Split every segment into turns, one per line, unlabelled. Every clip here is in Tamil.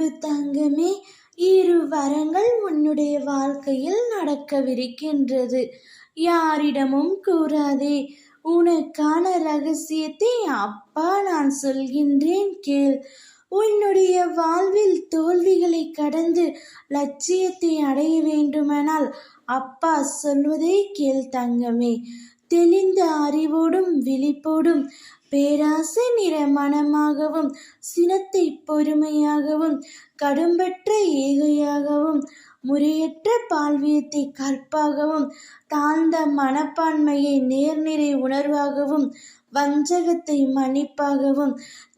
அன்பு தங்கமே, இரு வரங்கள் உன்னுடைய வாழ்க்கையில் நடக்கவிருக்கின்றது. யாரிடமும் கூறாதே. உனக்கான ரகசியத்தை அப்பா நான் சொல்கின்றேன் கேள். உன்னுடைய வாழ்வில் தோல்விகளை கடந்து லட்சியத்தை அடைய வேண்டுமானால் அப்பா சொல்வதை கேள் தங்கமே. தெளிந்த அறிவோடும் விழிப்போடும் பேராசை நிற மனமாகவும் சினத்தை பொறுமையாகவும் கடும்பற்ற ஏகையாகவும் முறையற்ற பால்வியத்தை கற்பாகவும் தாழ்ந்த மனப்பான்மையை நேர்நிறை உணர்வாகவும் வஞ்சகத்தை மன்னிப்பாகவும்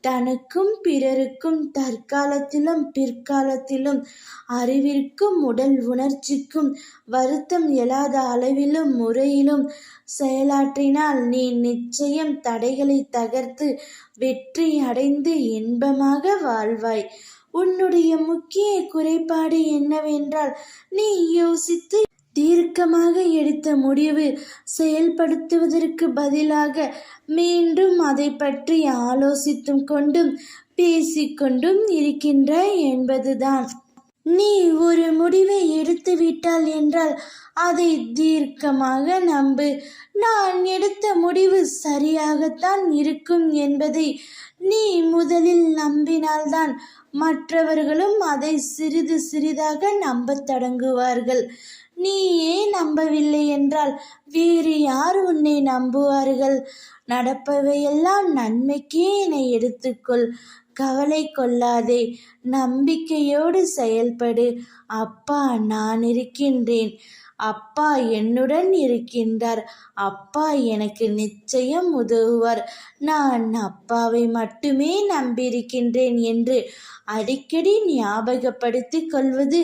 தனக்கும் பிறருக்கும் தற்காலத்திலும் பிற்காலத்திலும் அறிவிற்கும் உடல் உணர்ச்சிக்கும் வருத்தம் எழாத அளவிலும் முறையிலும் செயலாற்றினால் நீ நிச்சயம் தடைகளை தகர்த்து வெற்றி அடைந்து இன்பமாக வாழ்வாய். உன்னுடைய முக்கிய குறைபாடு என்னவென்றால், நீ யோசித்து தீர்க்கமாக எடுத்த முடிவு செயல்படுத்துவதற்கு பதிலாக மீண்டும் அதை பற்றி ஆலோசித்தும் கொண்டும் பேசிக்கொண்டும் இருக்கின்றாய் என்பதுதான். நீ ஒரு முடிவை எடுத்துவிட்டால் என்றால் அதை தீர்க்கமாக நம்பு. நான் எடுத்த முடிவு சரியாகத்தான் இருக்கும் என்பதை நீ முதலில் நம்பினால்தான் மற்றவர்களும் அதை சிறிது சிறிதாக நம்பத் தொடங்குவார்கள். நீயே நம்பவில்லை என்றால் வேறு யார் உன்னை நம்புவார்கள்? நடப்பவையெல்லாம் நன்மைக்கே என எடுத்துக்கொள். கவலை கொள்ளாதே. நம்பிக்கையோடு செயல்படு. அப்பா நான் இருக்கின்றேன். அப்பா என்னுடன் இருக்கின்றார். அப்பா எனக்கு நிச்சயம் உதவுவார். நான் அப்பாவை மட்டுமே நம்பியிருக்கின்றேன் என்று அடிக்கடி ஞாபகப்படுத்திக் கொள்வது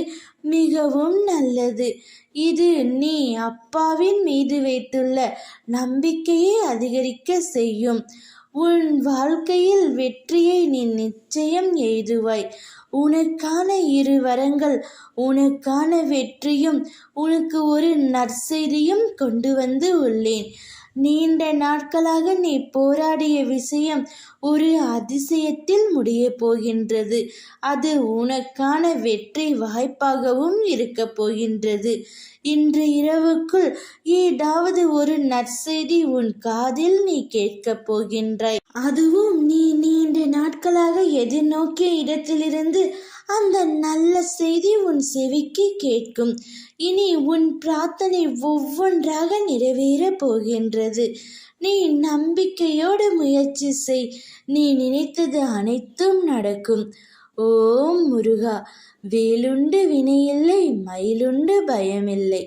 மிகவும் நல்லது. இது நீ அப்பாவின் மீது வைத்துள்ள நம்பிக்கையை அதிகரிக்க செய்யும். உன் வாழ்க்கையில் வெற்றியை நீ நிச்சயம் எய்துவாய். உனக்கான இரு வரங்கள், உனக்கான வெற்றியும் உனக்கு ஒரு நற்செய்தியும் கொண்டு வந்து உள்ளேன். நீண்ட நாட்களாக நீ போராடிய விஷயம் ஒரு அதிசயத்தில் முடிய போகின்றது. அது உனக்கான வெற்றி வாய்ப்பாகவும் இருக்க போகின்றது. இன்று இரவுக்குள் ஏதாவது ஒரு நற்செய்தி உன் காதில் நீ கேட்கப் போகின்றாய். அதுவும் நீ நீண்ட நாட்களாக எதிர்நோக்கிய இடத்திலிருந்து அந்த நல்ல செய்தி உன் செவிக்கு கேட்கும். இனி உன் பிரார்த்தனை ஒவ்வொன்றாக நிறைவேறப் போகின்றது. நீ நம்பிக்கையோடு முயற்சி செய். நீ நினைத்தது அனைத்தும் நடக்கும். ஓம் முருகா. வேலுண்டு வினையில்லை, மயிலுண்டு பயமில்லை.